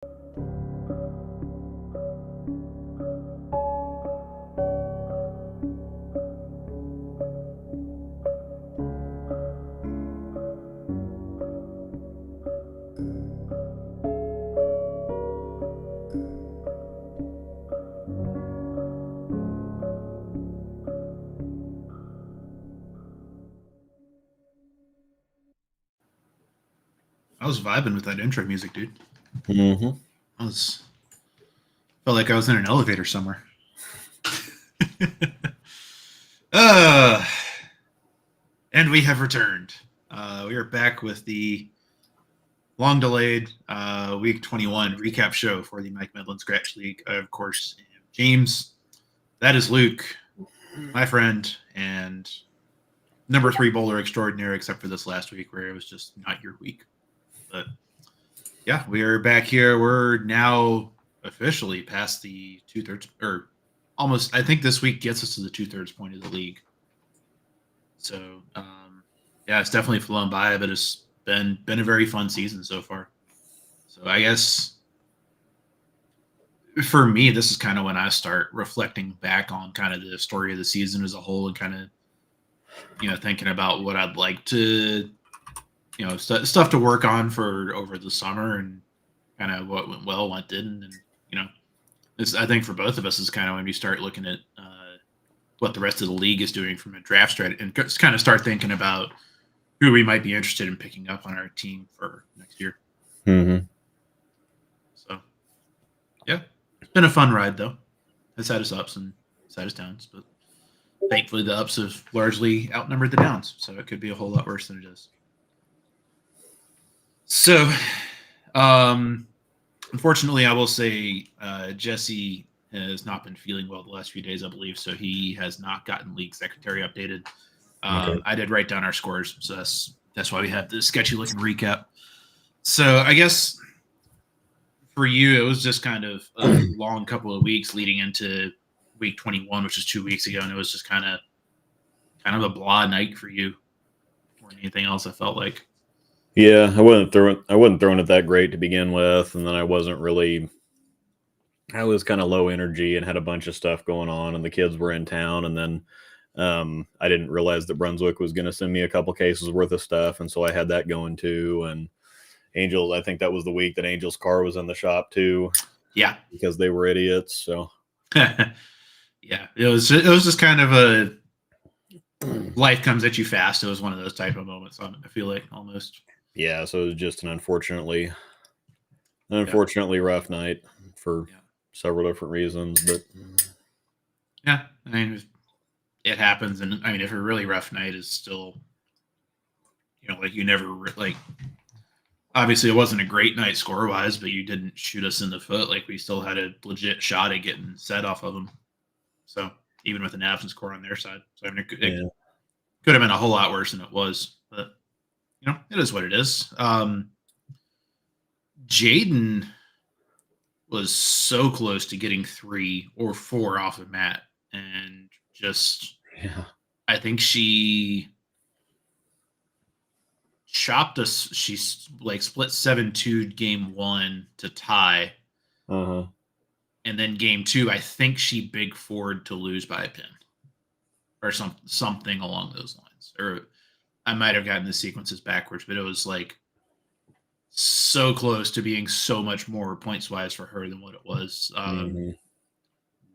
I was vibing with that intro music, dude. Mm-hmm. I was felt like I was in an elevator somewhere. uh, and we have returned. We are back with the long delayed week 21 recap show for the Mike Medlin Scratch League. Of course, James, that is Luke, my friend, and number 3 bowler extraordinaire, except for this last week where it was just not your week. But yeah, we are back here. We're now officially past the 2/3, or almost. I think this week gets us to the 2/3 point of the league. So yeah, it's definitely flown by, but it's been a very fun season so far. So I guess for me, this is kind of when I start reflecting back on kind of the story of the season as a whole, and kind of thinking about what I'd like to stuff to work on for over the summer, and kind of what went well, what didn't, and this, I think for both of us, is kind of when we start looking at what the rest of the league is doing from a draft strategy, and just kind of start thinking about who we might be interested in picking up on our team for next year. Mm-hmm. So, yeah, it's been a fun ride though. It's had its ups and it's had its downs, but thankfully the ups have largely outnumbered the downs, so it could be a whole lot worse than it is. So, unfortunately, I will say Jesse has not been feeling well the last few days, I believe, so he has not gotten league secretary updated. Okay. I did write down our scores, so that's why we have this sketchy looking recap. So I guess for you, it was just kind of a long couple of weeks leading into week 21, which is 2 weeks ago, and it was just kind of a blah night for you more than anything else. I felt like. Yeah, I wasn't throwing it that great to begin with, and then I was kind of low energy and had a bunch of stuff going on, and the kids were in town, and then I didn't realize that Brunswick was going to send me a couple cases worth of stuff, and so I had that going too. And Angels, I think that was the week that Angel's car was in the shop too. Yeah, because they were idiots. So yeah, it was just kind of a life comes at you fast. It was one of those type of moments. I feel like almost. Yeah, so it was just an unfortunately rough night for several different reasons, but yeah, I mean, it happens, and I mean, if a really rough night is still, like you never like. Obviously, it wasn't a great night score wise, but you didn't shoot us in the foot. Like we still had a legit shot at getting set off of them. So even with an absence score on their side, so I mean, it could have been a whole lot worse than it was. But it is what it is. Jaden was so close to getting 3 or 4 off of Matt, and just I think she chopped us. She's like split 7-2 game 1 to tie. And then game 2, I think she big forward to lose by a pin or something along those lines. Or I might have gotten the sequences backwards, but it was like so close to being so much more points wise for her than what it was. Noah,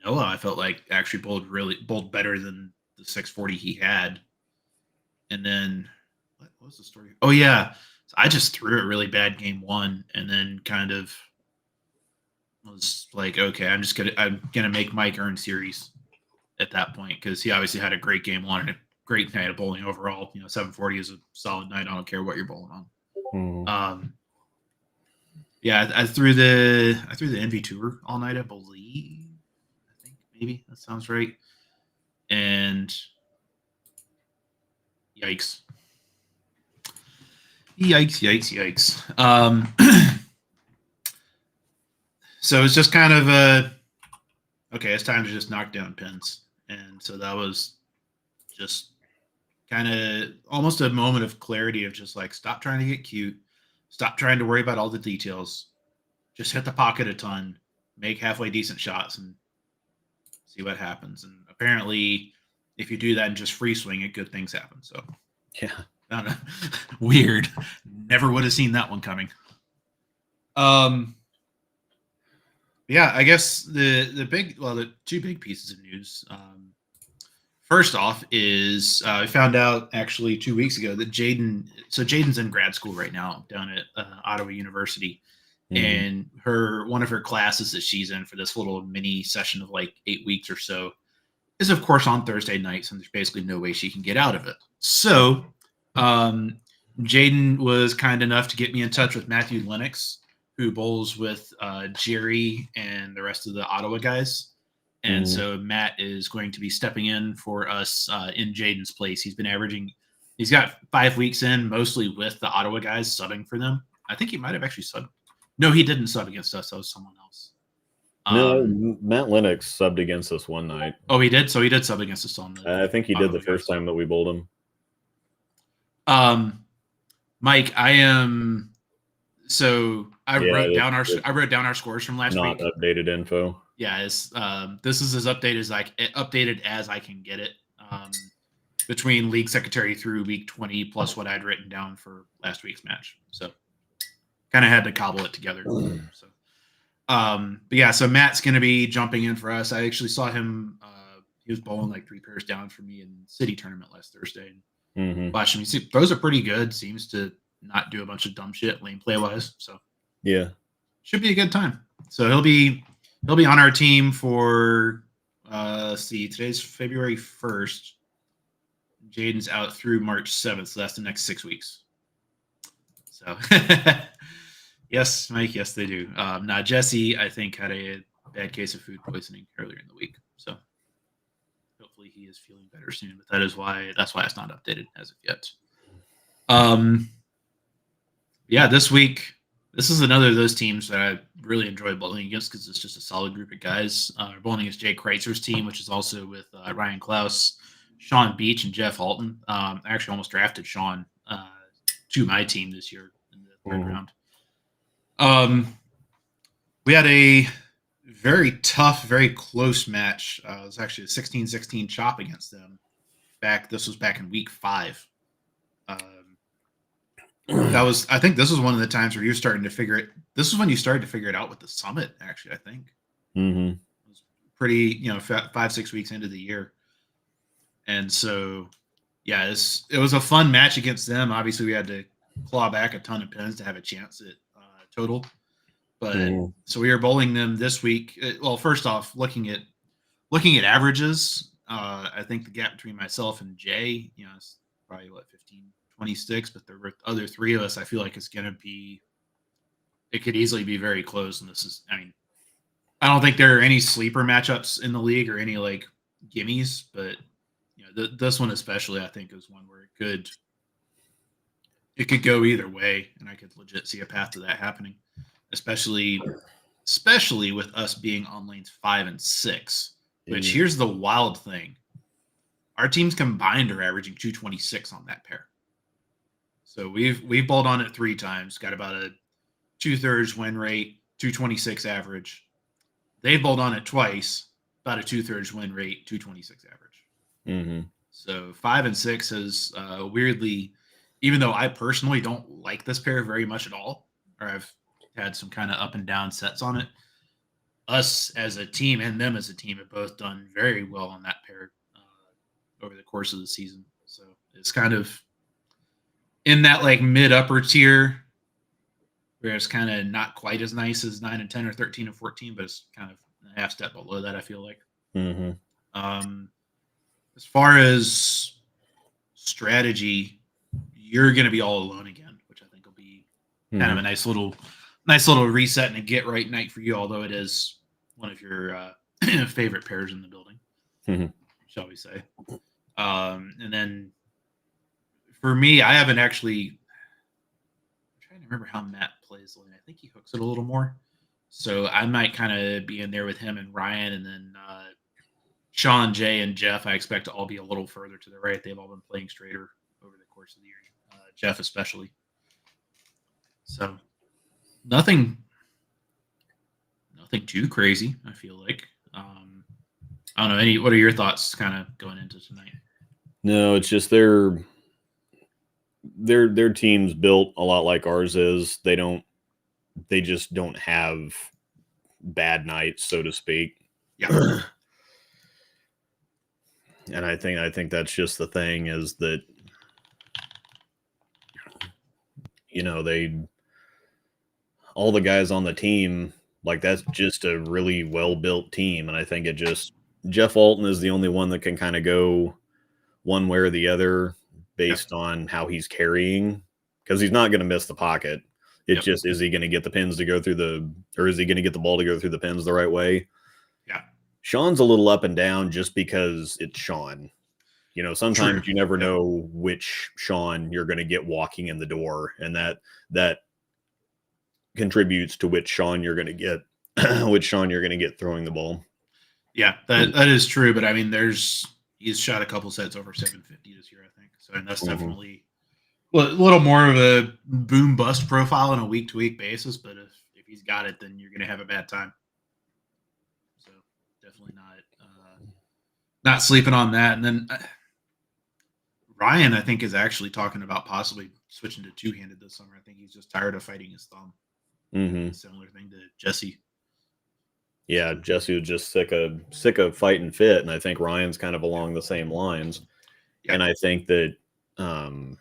I felt like actually bowled better than the 640 he had. And then what was the story? Oh yeah, I just threw it really bad game 1, and then kind of was like, okay, I'm gonna make Mike earn series at that point, because he obviously had a great game 1 and a great night of bowling overall. 740 is a solid night. I don't care what you're bowling on. Yeah, I threw the NV Tour all night, I believe. I think maybe that sounds right. And yikes. So it's just kind of okay, it's time to just knock down pins. And so that was just kind of almost a moment of clarity of just like, stop trying to get cute, stop trying to worry about all the details, just hit the pocket a ton, make halfway decent shots, and see what happens. And apparently, if you do that and just free swing it, good things happen. So, yeah, I don't know. Weird. Never would have seen that one coming. Yeah, I guess the two big pieces of news. First off is I found out actually 2 weeks ago that Jaden's in grad school right now down at Ottawa University, and one of her classes that she's in for this little mini session of like 8 weeks or so is of course on Thursday nights, and there's basically no way she can get out of it. So, Jaden was kind enough to get me in touch with Matthew Lennox, who bowls with Jerry and the rest of the Ottawa guys. And so Matt is going to be stepping in for us in Jaden's place. He's got 5 weeks in, mostly with the Ottawa guys, subbing for them. I think he might have actually subbed. No, he didn't sub against us. That was someone else. No, Matt Lennox subbed against us one night. Oh, he did? So he did sub against us on the I think he did the first time that we bowled him. Mike, I wrote down our scores from last week. Not updated info. Yeah, this is as updated as I can get it. Between league secretary through week 20 plus what I'd written down for last week's match. So kind of had to cobble it together. So but yeah, so Matt's going to be jumping in for us. I actually saw him. He was bowling like 3 pairs down for me in city tournament last Thursday. Watching me, those are pretty good. Seems to not do a bunch of dumb shit lane play wise. So yeah, should be a good time. So he'll be on our team for let's see, today's February 1st. Jaden's out through March 7th, so that's the next 6 weeks. So yes, Mike, yes they do. Now Jesse, I think, had a bad case of food poisoning earlier in the week. So hopefully he is feeling better soon. But that's why it's not updated as of yet. Yeah, this week, this is another of those teams that I really enjoy bowling against because it's just a solid group of guys. We're bowling against Jay Kreitzer's team, which is also with Ryan Klaus, Sean Beach, and Jeff Halton. I actually almost drafted Sean to my team this year in the third round. We had a very tough, very close match. It was actually a 16-16 chop against them. This was back in week 5. I think this was one of the times where you're starting to figure it. This is when you started to figure it out with the summit. Actually, I think it was pretty, 5-6 weeks into the year, and so yeah, it was a fun match against them. Obviously, we had to claw back a ton of pins to have a chance at total, but so we were bowling them this week. Well, first off, looking at averages, I think the gap between myself and Jay, is probably 15-26, but the other 3 of us, I feel like it could easily be very close. And I don't think there are any sleeper matchups in the league or any like gimmies, but this one especially, I think, is one where it could go either way, and I could legit see a path to that happening, especially with us being on lanes 5 and 6. Which here's the wild thing: our teams combined are averaging 226 on that pair. So we've bowled on it 3 times, got about a 2/3 win rate, 226 average. They've bowled on it twice, about a 2/3 win rate, 226 average. So 5 and 6 has weirdly, even though I personally don't like this pair very much at all, or I've had some kind of up and down sets on it, us as a team and them as a team have both done very well on that pair over the course of the season. So it's kind of in that like mid upper tier where it's kind of not quite as nice as 9 and 10 or 13 and 14, but it's kind of a half step below that, I feel like. As far as strategy, you're going to be all alone again, which I think will be kind of a nice little reset and a get right night for you, although it is one of your favorite pairs in the building, shall we say. And then for me, I haven't actually, I'm trying to remember how Matt plays lane. I think he hooks it a little more. So I might kind of be in there with him and Ryan, and then Sean, Jay, and Jeff, I expect to all be a little further to the right. They've all been playing straighter over the course of the year, Jeff especially. So nothing think too crazy. I feel like. I don't know. What are your thoughts, kind of going into tonight? No, it's just their team's built a lot like ours is. They just don't have bad nights, so to speak. Yeah. And I think that's just the thing, is that, you know, all the guys on the team, like, that's just a really well built team. And I think Jeff Alton is the only one that can kind of go one way or the other based on how he's carrying, because he's not going to miss the pocket. It's just, is he going to get the pins to go through or is he going to get the ball to go through the pins the right way? Yeah. Sean's a little up and down just because it's Sean. You know, sometimes you never know which Sean you're going to get walking in the door, and that contributes to which Sean you're going to get, throwing the ball. Yeah, that is true. But I mean, he's shot a couple sets over 750 this year, I think. So, and that's definitely a little more of a boom bust profile on a week to week basis. But if he's got it, then you're going to have a bad time. So definitely not sleeping on that. And then Ryan, I think, is actually talking about possibly switching to two-handed this summer. I think he's just tired of fighting his thumb. Similar thing to Jesse. Yeah, Jesse was just sick of fighting fit, and I think Ryan's kind of along the same lines. Yeah. And I think that, Ryan,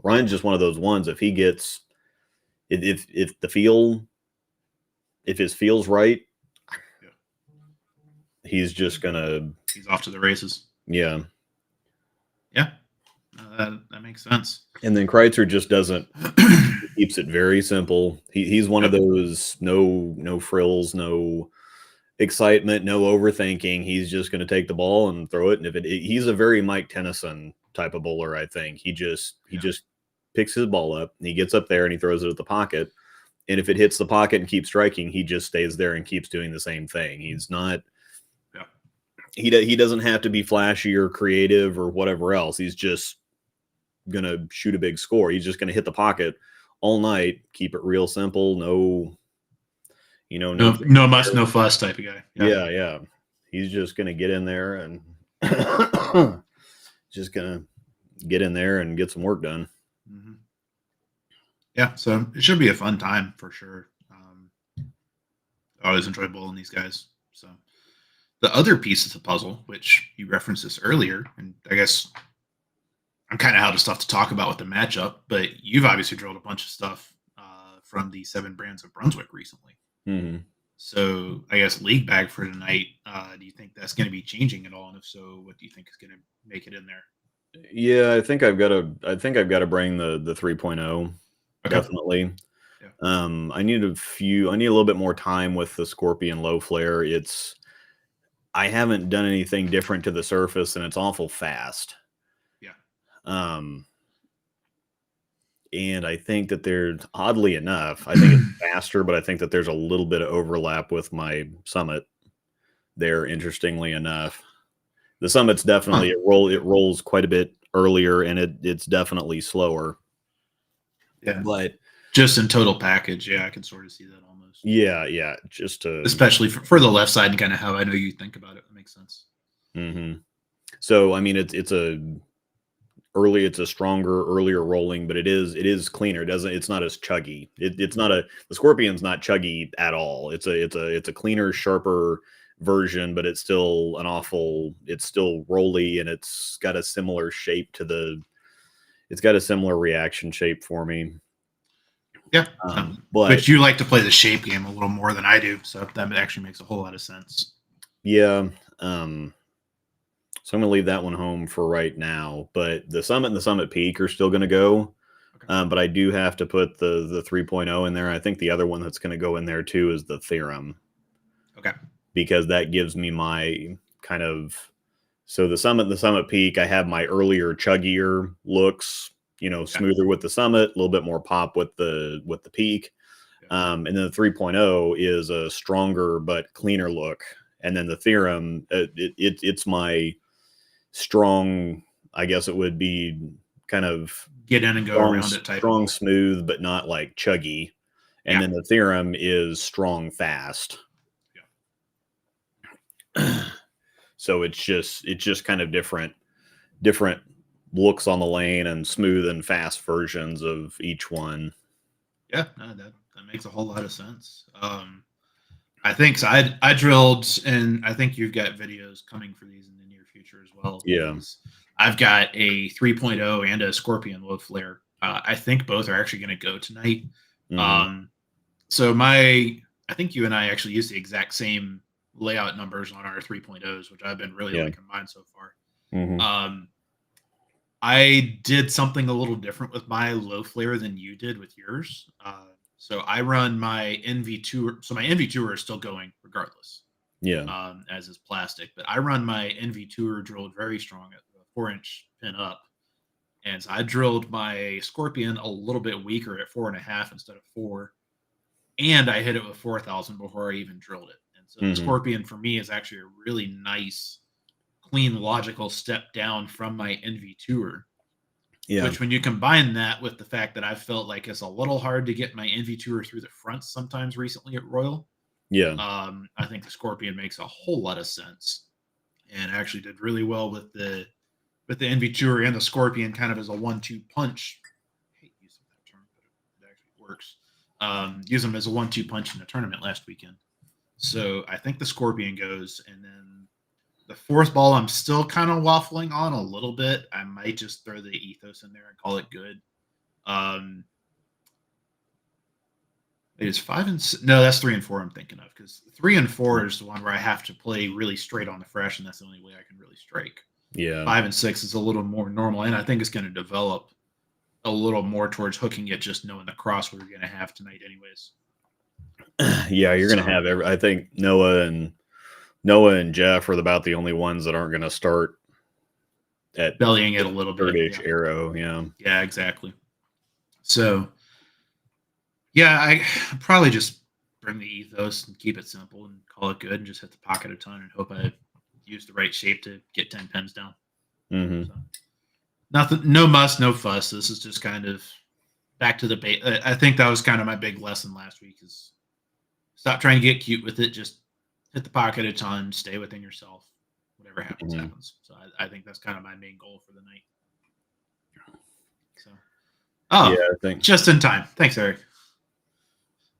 Ryan's just one of those ones. If he gets, if his feel's right, he's off to the races. Yeah. Yeah. That makes sense. And then Kreitzer just doesn't. Keeps it very simple. He's one of those no frills, no excitement, no overthinking. He's just going to take the ball and throw it. And he's a very Mike Tennyson type of bowler, I think. He just picks his ball up and he gets up there and he throws it at the pocket. And if it hits the pocket and keeps striking, he just stays there and keeps doing the same thing. He's not. He doesn't have to be flashy or creative or whatever else. He's just going to shoot a big score. He's just going to hit the pocket all night, keep it real simple. No muss, no fuss type of guy. Yeah. He's just going to get in there and just going to get in there and get some work done. Mm-hmm. Yeah. So it should be a fun time for sure. I always enjoy bowling these guys. So the other piece of the puzzle, which you referenced this earlier, and I guess I'm kind of out of stuff to talk about with the matchup, but you've obviously drilled a bunch of stuff from the 7 brands of Brunswick recently. Mm-hmm. So I guess league bag for tonight, do you think that's going to be changing at all? And if so, what do you think is going to make it in there? Yeah, I think I've got to bring the 3.0. Okay. Definitely. Yeah. I need a little bit more time with the Scorpion low flare. I haven't done anything different to the surface, and it's awful fast. And I think that there's, oddly enough, I think it's faster, but I think that there's a little bit of overlap with my Summit there, interestingly enough. The Summit's definitely, it rolls quite a bit earlier, and it's definitely slower. Yeah. But just in total package, I can sort of see that almost. Yeah. Just to, especially for the left side and kind of how I know you think about it. It makes sense. Mm-hmm. So, I mean, it's a stronger, earlier rolling, but it is cleaner. It's not as chuggy. The Scorpion's not chuggy at all. It's a cleaner, sharper version, but it's still it's still rolly, and it's got a similar shape it's got a similar reaction shape for me. Yeah. But you like to play the shape game a little more than I do. So that actually makes a whole lot of sense. Yeah. So I'm going to leave that one home for right now, but the Summit and the Summit Peak are still going to go. Okay. But I do have to put the 3.0 in there. I think the other one that's going to go in there too is the Theorem. Okay. Because that gives me my kind of, so the Summit and the Summit Peak, I have my earlier chuggier looks, smoother with the Summit, a little bit more pop with the Peak. Yeah. And then the 3.0 is a stronger but cleaner look. And then the Theorem, it's my strong, I guess it would be kind of get in and go around it type. Strong, smooth, but not like chuggy. And then the theorem is strong fast. Yeah. So it's just kind of different looks on the lane and smooth and fast versions of each one. Yeah, no, that makes a whole lot of sense. I think so. I drilled, and I think you've got videos coming for these in the near future as well. Yeah. I've got a 3.0 and a Scorpion low flare. I think both are actually going to go tonight. Mm-hmm. So I think you and I actually use the exact same layout numbers on our 3.0s, which I've been really liking mine so far. Mm-hmm. I did something a little different with my low flare than you did with yours. So I run my NV2. So my NV2 is still going regardless. Yeah. As is plastic, but I run my NV2 drilled very strong at the 4-inch pin up. And so I drilled my Scorpion a little bit weaker at 4.5 instead of 4. And I hit it with 4,000 before I even drilled it. And so the Scorpion for me is actually a really nice, clean, logical step down from my NV2er. Yeah. Which, when you combine that with the fact that I felt like it's a little hard to get my NV2er through the front sometimes recently at Royal. Yeah. I think the Scorpion makes a whole lot of sense, and actually did really well with the NV2er and the Scorpion kind of as a 1-2 punch. I hate using that term, but it actually works. Use them as a 1-2 punch in a tournament last weekend. So I think the Scorpion goes, and then the fourth ball I'm still kind of waffling on a little bit. I might just throw the Ethos in there and call it good. It's 5 and 6. No, that's 3 and 4 I'm thinking of, because 3 and 4 is the one where I have to play really straight on the fresh, and that's the only way I can really strike. Yeah. 5 and 6 is a little more normal, and I think it's going to develop a little more towards hooking it, just knowing the cross we're going to have tonight, anyways. Yeah, you're going to have I think Noah and Jeff are about the only ones that aren't going to start at bellying it a little bit. Third-ish arrow. Yeah. Yeah, exactly. So, yeah, I probably just bring the Ethos and keep it simple and call it good, and just hit the pocket a ton and hope I use the right shape to get 10 pins down. Mm-hmm. So, nothing, no muss, no fuss. This is just kind of back to the bait. I think that was kind of my big lesson last week, is stop trying to get cute with it. Just hit the pocket a ton, stay within yourself. Whatever happens, happens. So I think that's kind of my main goal for the night. So, yeah, I think just in time. Thanks, Eric.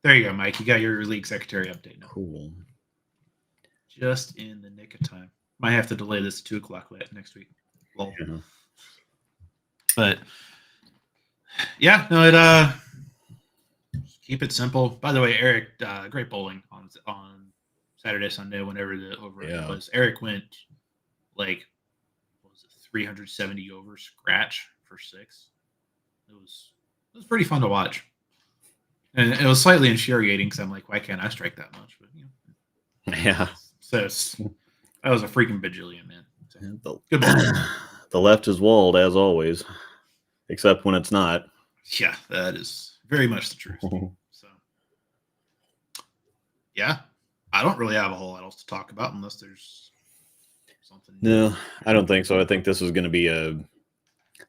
There you go, Mike. You got your league secretary update now. Cool. Just in the nick of time. Might have to delay this to 2:00 next week. Well, yeah. But yeah, no, keep it simple. By the way, Eric, great bowling on Saturday, Sunday, whenever the over was. Eric went like, what was it, 370 over scratch for 6. It was pretty fun to watch. And it was slightly infuriating, because I'm like, why can't I strike that much? But yeah. So that was a freaking bajillion, man. So, good ball. The left is walled, as always, except when it's not. Yeah, that is very much the truth. So, yeah, I don't really have a whole lot else to talk about unless there's something. No, I don't think so. I think this is going to be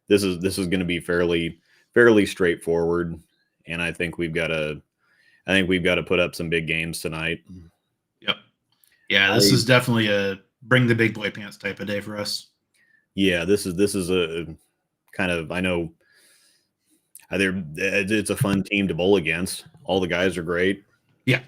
this is going to be fairly straightforward, and I think we've got to put up some big games tonight. Yep. Yeah, this is definitely a bring the big boy pants type of day for us. Yeah, this is a kind of, I know it's a fun team to bowl against. All the guys are great. Yeah.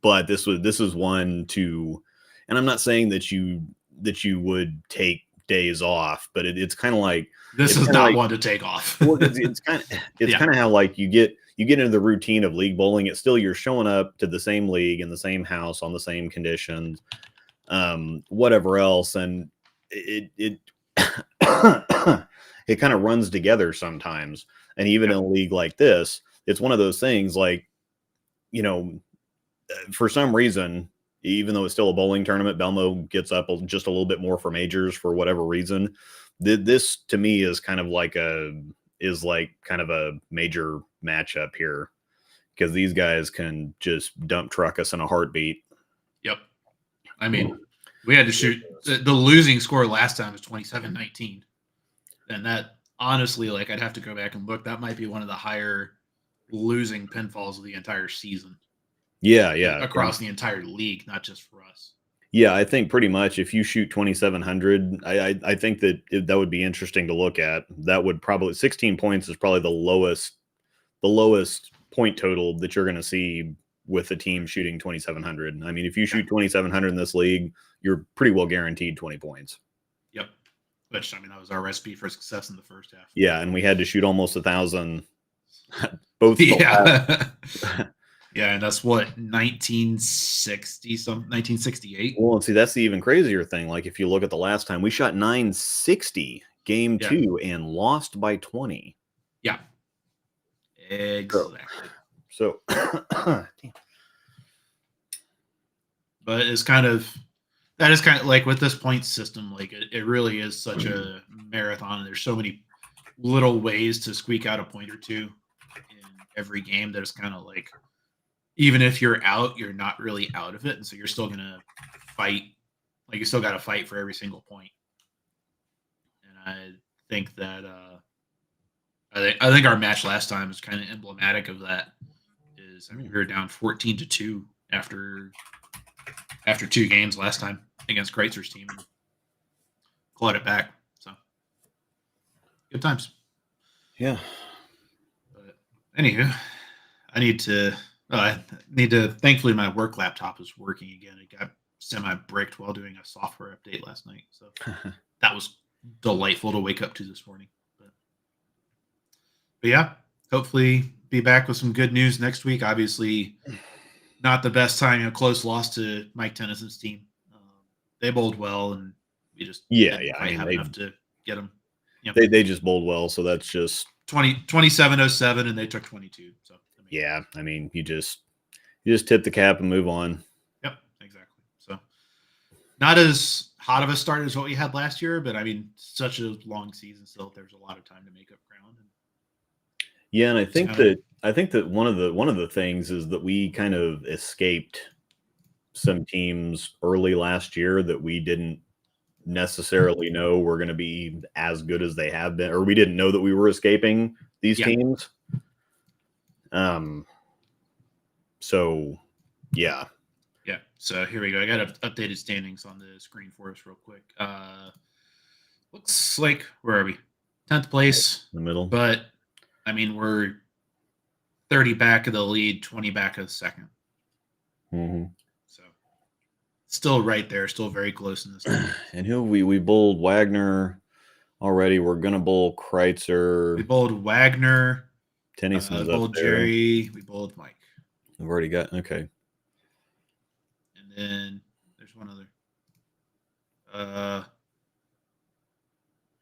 But this is one to, and I'm not saying that you would take days off, but it's kind of like, this is not one to take off. Well, it's kind of how, like, you get into the routine of league bowling. It's still, you're showing up to the same league in the same house on the same conditions, whatever else, and it it kind of runs together sometimes. And even in a league like this, it's one of those things, like, for some reason, even though it's still a bowling tournament, Belmo gets up just a little bit more for majors for whatever reason. This to me is kind of like a major matchup here, because these guys can just dump truck us in a heartbeat. Yep. I mean, we had to shoot the losing score last time was 27-19. And that, honestly, like, I'd have to go back and look. That might be one of the higher losing pinfalls of the entire season. Yeah. Across the entire league, not just for us. Yeah, I think pretty much if you shoot 2,700, I think that would be interesting to look at. That would probably 16 points is probably the lowest point total that you're going to see with a team shooting 2,700. I mean, if you shoot 2,700 in this league, you're pretty well guaranteed 20 points. Yep. Which, I mean, that was our recipe for success in the first half. Yeah, and we had to shoot almost 1,000 both. Yeah. Yeah, and that's what, 1968. Well, see, that's the even crazier thing. Like, if you look at the last time, we shot 960 game 2 and lost by 20. Yeah, exactly. So but it's kind of like with this point system, like it really is such a marathon. There's so many little ways to squeak out a point or two in every game that it's kind of like, even if you're out, you're not really out of it. And so you're still going to fight. Like, you still got to fight for every single point. And I think that, I think our match last time is kind of emblematic of that. I mean, we were down 14-2 after 2 games last time against Kreitzer's team. And clawed it back. So, good times. Yeah. But anywho, I need to, thankfully my work laptop is working again. It got semi-bricked while doing a software update last night. So that was delightful to wake up to this morning. But yeah, hopefully be back with some good news next week. Obviously not the best time, close loss to Mike Tennyson's team. They bowled well, and we just didn't quite have enough to get them. They just bowled well, so that's just 27-07, and they took 22. So yeah, I mean, you just tip the cap and move on. Yep, exactly. So not as hot of a start as what we had last year, but I mean, such a long season still. There's a lot of time to make up ground. Yeah, and I think that one of the things is that we kind of escaped some teams early last year that we didn't necessarily know were going to be as good as they have been, or we didn't know that we were escaping these teams. So yeah. So here we go. I got updated standings on the screen for us real quick. Looks like, where are we? 10th place, in the middle. But I mean, we're 30 back of the lead, 20 back of the second. Mm-hmm. So still right there, still very close in this game. And who we bowled Wagner already. We're gonna bowl Kreitzer. We bowled Wagner. Tennyson's we bowled up there. Jerry. We bowled Mike. We've already got okay. And then there's one other.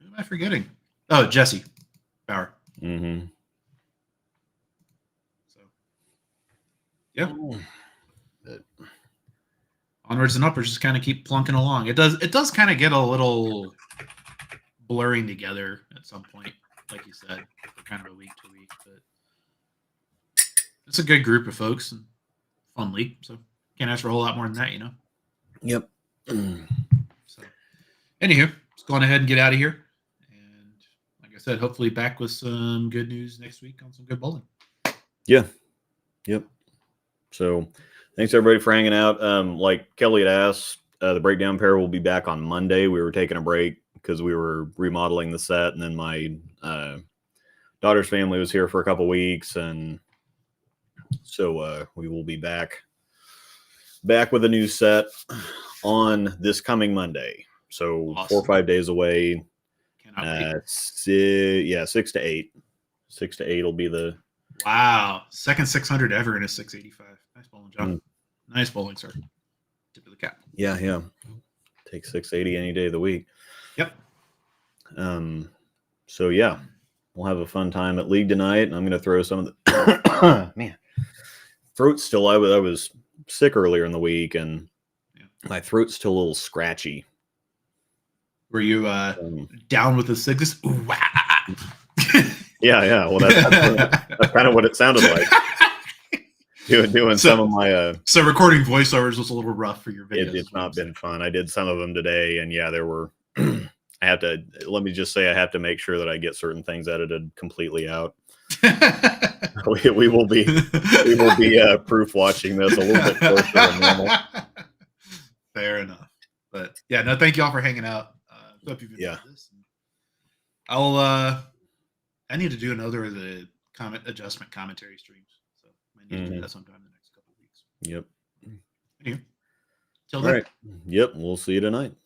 Who am I forgetting? Oh, Jesse Bauer. Mm-hmm. So, yeah. Onwards and upwards, just kind of keep plunking along. It does kind of get a little blurring together at some point, like you said, kind of a week to week. But it's a good group of folks and fun league. So can't ask for a whole lot more than that, Yep. So, anywho, let's go on ahead and get out of here. And like I said, hopefully back with some good news next week on some good bowling. Yeah. Yep. So thanks everybody for hanging out. Like Kelly had asked, the breakdown pair will be back on Monday. We were taking a break because we were remodeling the set, and then my daughter's family was here for a couple weeks, and so we will be back with a new set on this coming Monday. So awesome. 4 or 5 days away. 6 to 8. 6 to 8 will be the second 600 ever in a 685. Nice bowling job. Nice bowling, sir. Tip of the cap. Yeah. Take 680 any day of the week. Yep. So yeah, we'll have a fun time at league tonight, and I'm going to throw some of the man. Throat's still. I was sick earlier in the week, and my throat's still a little scratchy. Were you down with the sickness? Yeah. Well, that's kind of what it sounded like. Doing some of my so recording voiceovers was a little rough for your videos. It's not been fun. I did some of them today, and yeah, there were. I have to. Let me just say, I have to make sure that I get certain things edited completely out. we will be proof watching this a little bit closer than normal. Fair enough. But yeah, no, thank you all for hanging out. Hope you've enjoyed this. I need to do another of the adjustment commentary streams. So I need to do that sometime in the next couple of weeks. Yep. Anyway, till all then. right. Yep. We'll see you tonight.